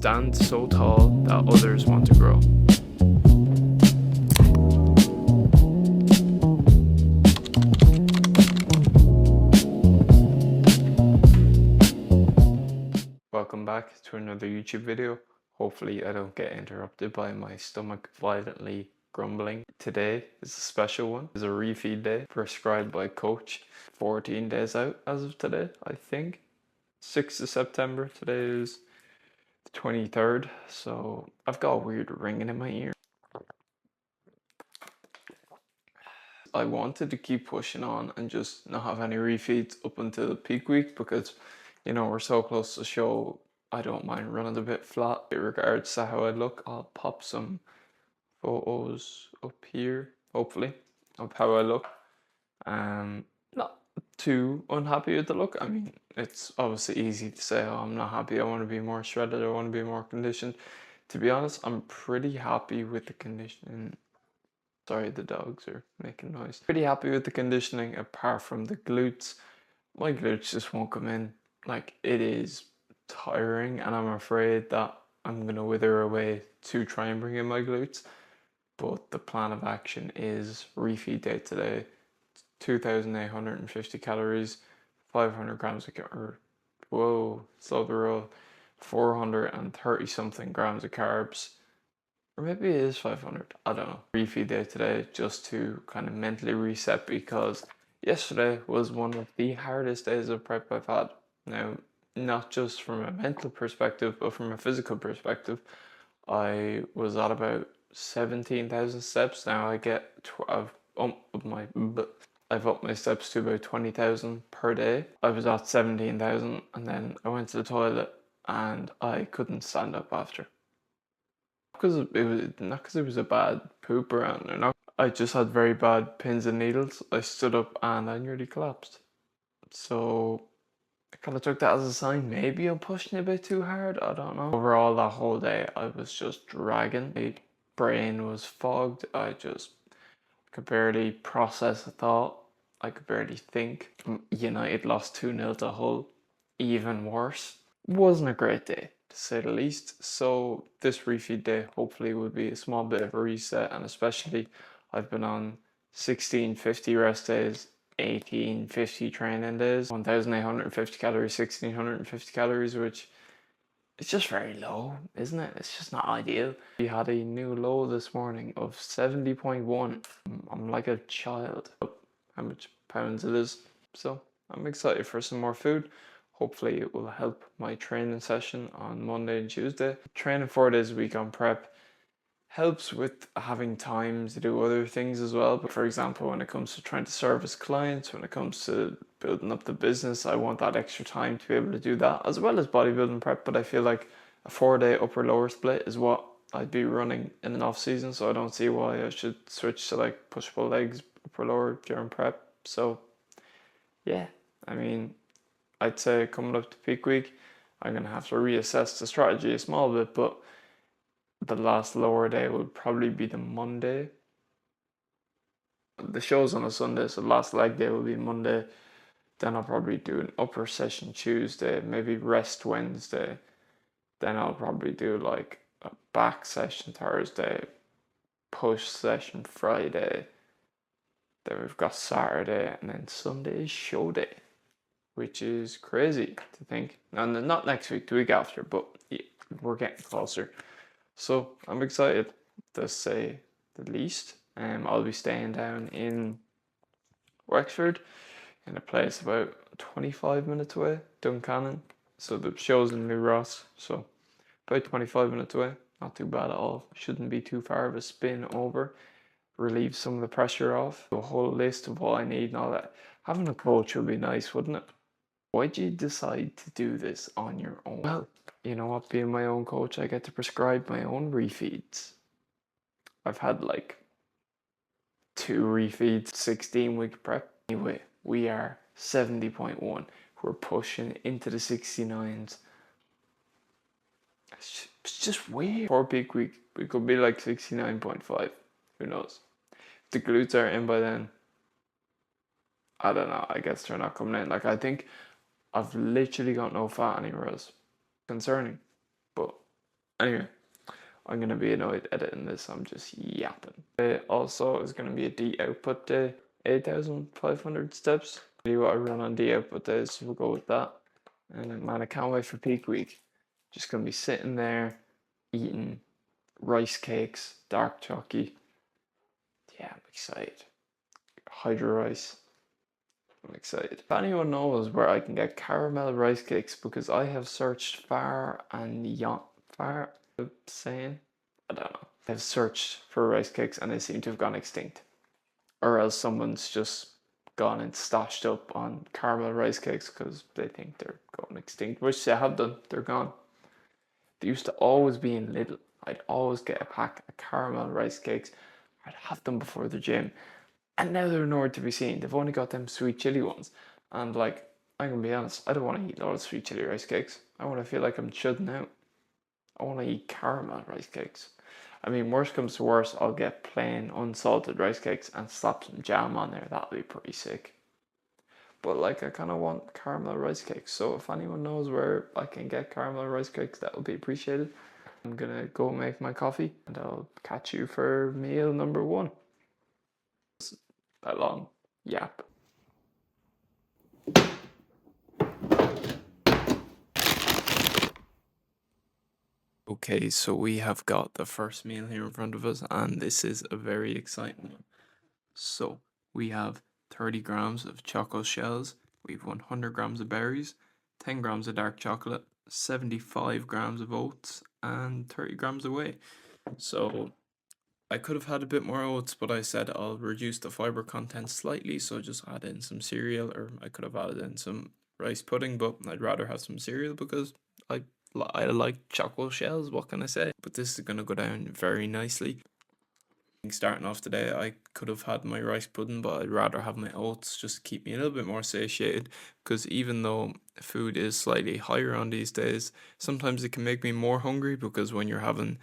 stand so tall that others want to grow. Welcome back to another YouTube video. Hopefully I don't get interrupted by my stomach violently grumbling. Today is a special one. It's a refeed day prescribed by coach. 14 days out as of today, I think. 6th of September. Today is the 23rd. So I've got a weird ringing in my ear. I wanted to keep pushing on and just not have any refeeds up until peak week because, you know, we're so close to show. I don't mind running a bit flat in regards to how I look. I'll pop some photos up here, hopefully, of how I look. Not too unhappy with the look. I mean, it's obviously easy to say, oh, I'm not happy, I want to be more shredded, I want to be more conditioned. To be honest, I'm pretty happy with the conditioning. Sorry, the dogs are making noise. Pretty happy with the conditioning apart from the glutes. My glutes just won't come in. Like, it is tiring and I'm afraid that I'm gonna wither away to try and bring in my glutes. But the plan of action is refeed day today. 2,850 calories, 500 grams of whoa, slow the roll, 430 something grams of carbs. Or maybe it is 500, I don't know. Refeed day today just to kind of mentally reset because yesterday was one of the hardest days of prep I've had. Now, not just from a mental perspective, but from a physical perspective. I was at about 17,000 steps. Now I get, I've upped my steps to about 20,000 per day. I was at 17,000 and then I went to the toilet and I couldn't stand up after. Because it was not because it was a bad poop around or not. I just had very bad pins and needles. I stood up and I nearly collapsed. So I kind of took that as a sign. Maybe I'm pushing a bit too hard. I don't know. Overall, that whole day I was just dragging. My brain was fogged. I just could barely process a thought. I could barely think. United lost 2-0 to Hull. Even worse. Wasn't a great day, to say the least. So this refeed day hopefully will be a small bit of a reset, and especially I've been on 1650 rest days, 1850 training days, 1,850 calories, 1,650 calories, which it's just very low, isn't it? It's just not ideal. We had a new low this morning of 70.1. I'm like a child. How much pounds it is. So I'm excited for some more food. Hopefully it will help my training session on Monday and Tuesday. Training 4 days a week on prep helps with having time to do other things as well. But for example, when it comes to trying to service clients, when it comes to building up the business, I want that extra time to be able to do that as well as bodybuilding prep. But I feel like a 4-day upper lower split is what I'd be running in an off season. So I don't see why I should switch to like push pull legs upper lower during prep. So yeah, I mean, I'd say coming up to peak week, I'm going to have to reassess the strategy a small bit, but the last lower day would probably be the Monday. The show's on a Sunday, so the last leg day will be Monday. Then I'll probably do an upper session Tuesday, maybe rest Wednesday. Then I'll probably do like a back session Thursday, push session Friday. Then we've got Saturday, and then Sunday is show day, which is crazy to think. And not next week, the week after, but yeah, we're getting closer. So I'm excited, to say the least. I'll be staying down in Wexford, in a place about 25 minutes away, Duncannon. So the show's in New Ross, so about 25 minutes away. Not too bad at all. Shouldn't be too far of a spin over. Relieve some of the pressure off. A whole list of what I need and all that. Having a coach would be nice, wouldn't it? Why'd you decide to do this on your own? Well, you know what, being my own coach, I get to prescribe my own refeeds. I've had like 2 refeeds, 16-week prep. Anyway, we are 70.1. We're pushing into the 69s. It's just weird. For peak week, we could be like 69.5. Who knows? If the glutes are in by then, I don't know. I guess they're not coming in. Like, I think I've literally got no fat anywhere else. Concerning, but Anyway, I'm gonna be annoyed editing this. I'm just yapping. Also, it's gonna be a D output day, 8,500 steps. See what I run on D output days, so we'll go with that. And man, I can't wait for peak week. Just gonna be sitting there eating rice cakes, dark chalky. Yeah, I'm excited. Hydro rice. I'm excited. If anyone knows where I can get caramel rice cakes, because I have searched far and far, saying, I don't know. I've searched for rice cakes and they seem to have gone extinct. Or else someone's just gone and stashed up on caramel rice cakes because they think they're going extinct, which they have done. They're gone. They used to always be in Lidl. I'd always get a pack of caramel rice cakes. I'd have them before the gym. And now they're nowhere to be seen. They've only got them sweet chili ones. And like, I'm gonna be honest, I don't want to eat a lot of sweet chili rice cakes. I want to feel like I'm chudding out. I want to eat caramel rice cakes. I mean, worst comes to worst, I'll get plain unsalted rice cakes and slap some jam on there. That'll be pretty sick. But like, I kind of want caramel rice cakes. So if anyone knows where I can get caramel rice cakes, that would be appreciated. I'm gonna go make my coffee and I'll catch you for meal number 1. That long yap. Okay, so we have got the first meal here in front of us, and this is a very exciting one. So we have 30 grams of chocolate shells, we have 100 grams of berries, 10 grams of dark chocolate, 75 grams of oats, and 30 grams of whey. So I could have had a bit more oats, but I said I'll reduce the fiber content slightly, so just add in some cereal, or I could have added in some rice pudding, but I'd rather have some cereal because I like chocolate shells, what can I say? But this is gonna go down very nicely. Starting off today, I could have had my rice pudding, but I'd rather have my oats just to keep me a little bit more satiated, because even though food is slightly higher on these days, sometimes it can make me more hungry, because when you're having,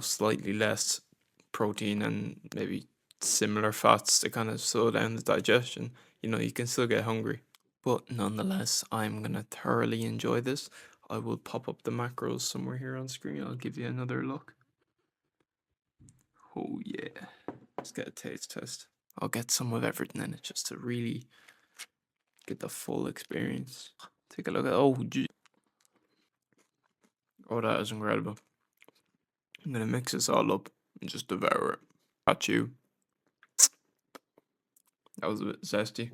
slightly less protein and maybe similar fats to kind of slow down the digestion, you can still get hungry. But nonetheless, I'm gonna thoroughly enjoy this. I will pop up the macros somewhere here on screen. I'll give you another look. Oh yeah. Let's get a taste test. I'll get some of everything in it just to really get the full experience. Take a look at oh, that is incredible. I'm gonna mix this all up and just devour it. Got you. That was a bit zesty.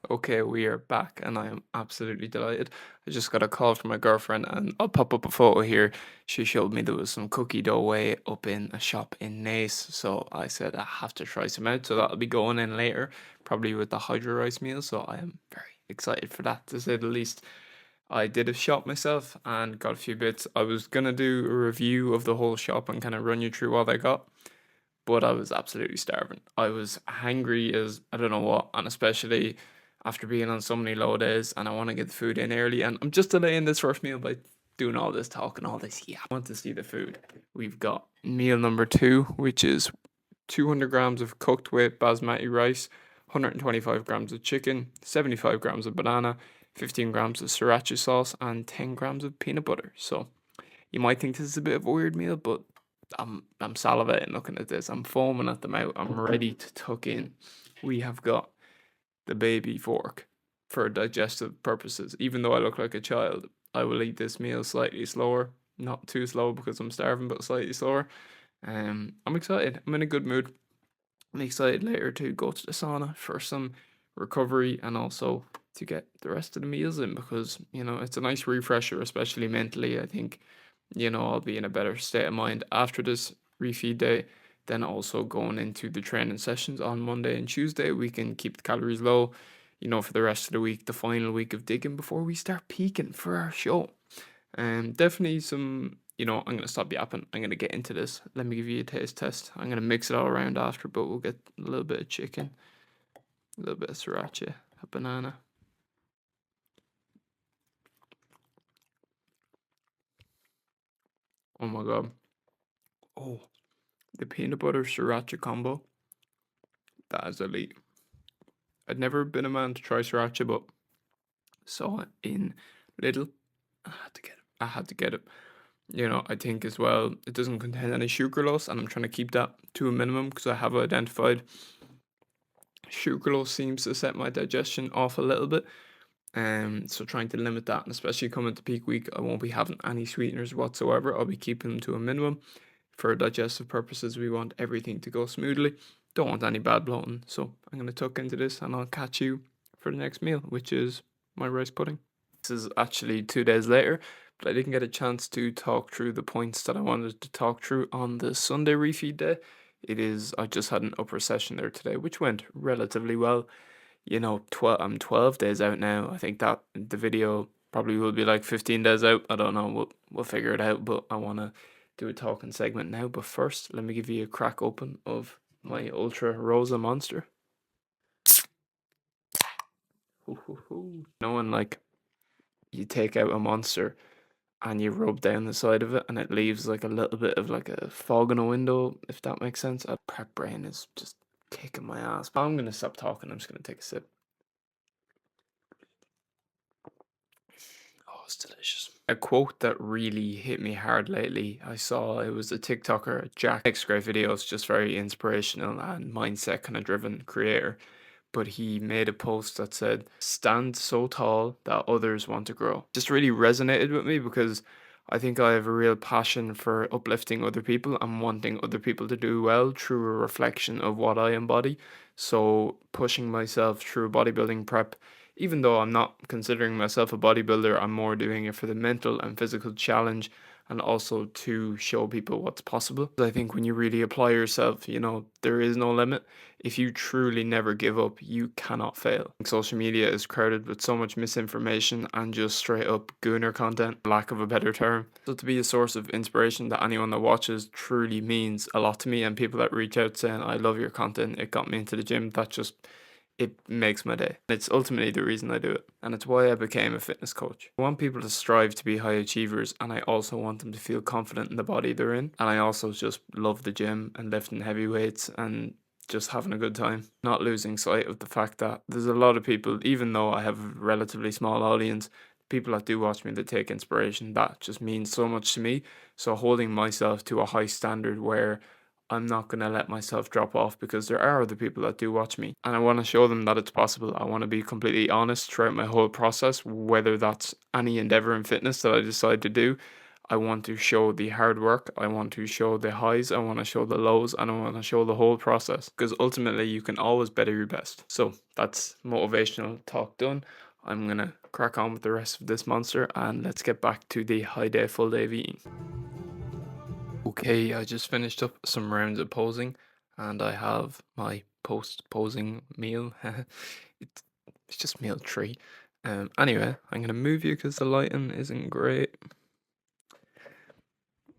Okay, we are back and I am absolutely delighted. I just got a call from my girlfriend and I'll pop up a photo here. She showed me there was some cookie dough whey up in a shop in Naas, so I said I have to try some out, so that'll be going in later, probably with the hydro rice meal, so I am very excited for that, to say the least. I did a shop myself and got a few bits. I was gonna do a review of the whole shop and kind of run you through what I got, but I was absolutely starving. I was hangry as I don't know what, and especially after being on so many low days, and I want to get the food in early, and I'm just delaying this first meal by doing all this talk and all this. Yeah, I want to see the food. We've got meal number 2, which is 200 grams of cooked with basmati rice, 125 grams of chicken, 75 grams of banana, 15 grams of sriracha sauce, and 10 grams of peanut butter. So you might think this is a bit of a weird meal, but I'm salivating looking at this. I'm foaming at the mouth. I'm ready to tuck in. We have got the baby fork for digestive purposes. Even though I look like a child, I will eat this meal slightly slower. Not too slow because I'm starving, but slightly slower. I'm excited. I'm in a good mood. I'm excited later to go to the sauna for some recovery and also to get the rest of the meals in, because it's a nice refresher, especially mentally. I think I'll be in a better state of mind after this refeed day. Then also going into the training sessions on Monday and Tuesday, we can keep the calories low, for the rest of the week, the final week of digging before we start peaking for our show. Definitely some, I'm going to stop yapping. I'm going to get into this. Let me give you a taste test. I'm going to mix it all around after, but we'll get a little bit of chicken, a little bit of sriracha, a banana. Oh my God. Oh, the peanut butter sriracha combo. That is elite. I'd never been a man to try sriracha, but saw it in Lidl. I had to get it. I had to get it. You know, I think as well, it doesn't contain any sucralose, and I'm trying to keep that to a minimum because I have identified sucralose seems to set my digestion off a little bit. So trying to limit that, and especially coming to peak week, I won't be having any sweeteners whatsoever. I'll be keeping them to a minimum. For digestive purposes, we want everything to go smoothly. Don't want any bad bloating. So I'm gonna tuck into this, and I'll catch you for the next meal, which is my rice pudding. This is actually 2 days later, but I didn't get a chance to talk through the points that I wanted to talk through on the Sunday refeed day. I just had an upper session there today, which went relatively well. You know, I'm 12 days out now. I think that the video probably will be like 15 days out. I don't know. We'll figure it out, but I want to do a talking segment now. But first, let me give you a crack open of my Ultra Rosa Monster. Knowing like you take out a monster and you rub down the side of it and it leaves like a little bit of like a fog in a window, if that makes sense. A prep brain is just kicking my ass. But I'm gonna stop talking. I'm just gonna take a sip. Oh, it's delicious. A quote that really hit me hard lately, I saw it was a TikToker, Jack, makes great videos, just very inspirational and mindset kind of driven creator. But he made a post that said, "Stand so tall that others want to grow." Just really resonated with me because I think I have a real passion for uplifting other people and wanting other people to do well through a reflection of what I embody. So pushing myself through bodybuilding prep, even though I'm not considering myself a bodybuilder, I'm more doing it for the mental and physical challenge and also to show people what's possible. I think when you really apply yourself, you know, there is no limit. If you truly never give up, you cannot fail. Social media is crowded with so much misinformation and just straight up gooner content, lack of a better term. So to be a source of inspiration that anyone that watches truly means a lot to me, and people that reach out saying, "I love your content, it got me into the gym," that just, it makes my day. It's ultimately the reason I do it, and it's why I became a fitness coach. I want people to strive to be high achievers, and I also want them to feel confident in the body they're in. And I also just love the gym and lifting heavy weights and just having a good time. Not losing sight of the fact that there's a lot of people, even though I have a relatively small audience, people that do watch me that take inspiration, that just means so much to me. So holding myself to a high standard where I'm not going to let myself drop off, because there are other people that do watch me and I want to show them that it's possible. I want to be completely honest throughout my whole process, whether that's any endeavor in fitness that I decide to do. I want to show the hard work, I want to show the highs, I want to show the lows, and I want to show the whole process, because ultimately you can always better your best. So that's motivational talk done. I'm going to crack on with the rest of this monster and let's get back to the high day, full day of eating. Okay, I just finished up some rounds of posing and I have my post-posing meal. it's, it's just meal 3. Anyway, I'm gonna move you because the lighting isn't great.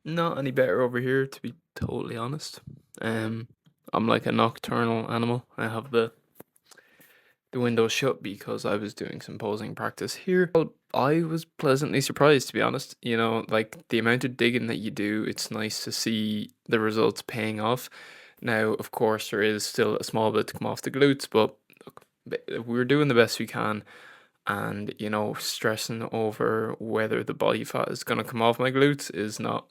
Not any better over here, to be totally honest. I'm like a nocturnal animal. I have the window shut because I was doing some posing practice here. Well, I was pleasantly surprised, to be honest. You know, like the amount of digging that you do, it's nice to see the results paying off. Now, of course, there is still a small bit to come off the glutes, but look, we're doing the best we can. And, you know, stressing over whether the body fat is going to come off my glutes is not,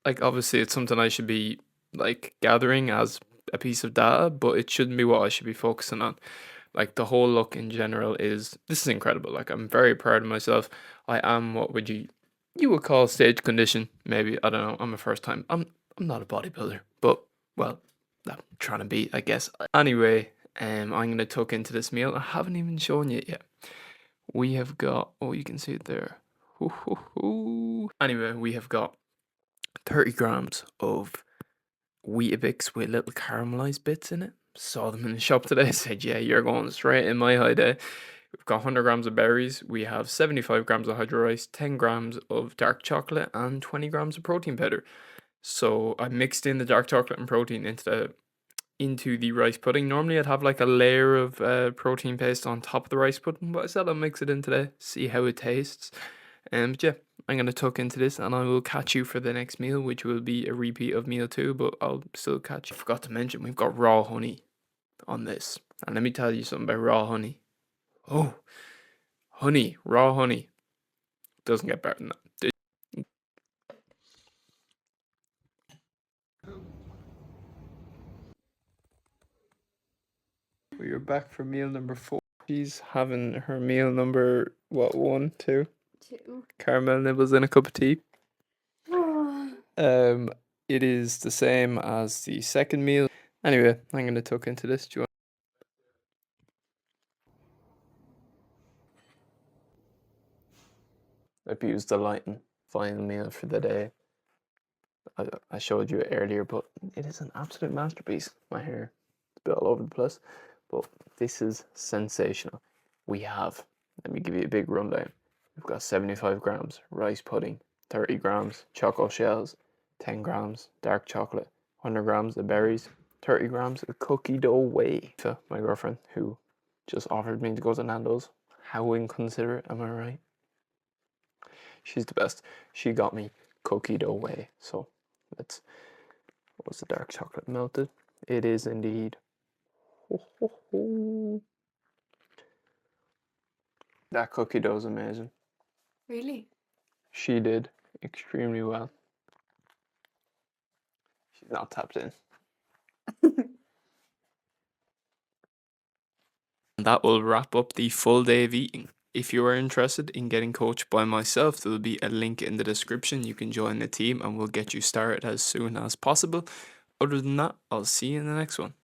like, obviously it's something I should be, like, gathering as a piece of data, but it shouldn't be what I should be focusing on. Like the whole look in general this is incredible. Like I'm very proud of myself. I am what you would call stage condition, maybe. I don't know. I'm a first time. I'm not a bodybuilder, but well, I'm trying to be, I guess. Anyway, I'm gonna tuck into this meal. I haven't even shown you it yet. We have got, oh, you can see it there. Anyway, we have got 30 grams of Weetabix with little caramelized bits in it. Saw them in the shop today. Said, yeah, you're going straight in my high day. We've got 100 grams of berries. We have 75 grams of hydro rice, 10 grams of dark chocolate, and 20 grams of protein powder. So I mixed in the dark chocolate and protein into the rice pudding. Normally I'd have like a layer of protein paste on top of the rice pudding, but I said I'll mix it in today, see how it tastes. But yeah, I'm going to tuck into this and I will catch you for the next meal, which will be a repeat of meal 2, but I'll still catch you. I forgot to mention, we've got raw honey on this. And let me tell you something about raw honey. Oh, honey, raw honey. Doesn't get better than that. We're back for meal number 4. She's having her meal number, what, 1, 2? 2. Caramel nibbles and a cup of tea. It is the same as the second meal. Anyway, I'm gonna tuck into this. Do you want? I've used the lighting. Final meal for the day. I showed you it earlier, but it is an absolute masterpiece. My hair is a bit all over the place, but this is sensational. We have, let me give you a big rundown. We've got 75 grams rice pudding, 30 grams choco shells, 10 grams dark chocolate, 100 grams of berries, 30 grams of cookie dough whey. So my girlfriend, who just offered me to go to Nando's, how inconsiderate, am I right? She's the best. She got me cookie dough whey. So let's, what was the dark chocolate melted? It is indeed. Ho, ho, ho. That cookie dough is amazing. Really? She did extremely well. She's not tapped in. And that will wrap up the full day of eating. If you are interested in getting coached by myself, there will be a link in the description. You can join the team and we'll get you started as soon as possible. Other than that, I'll see you in the next one.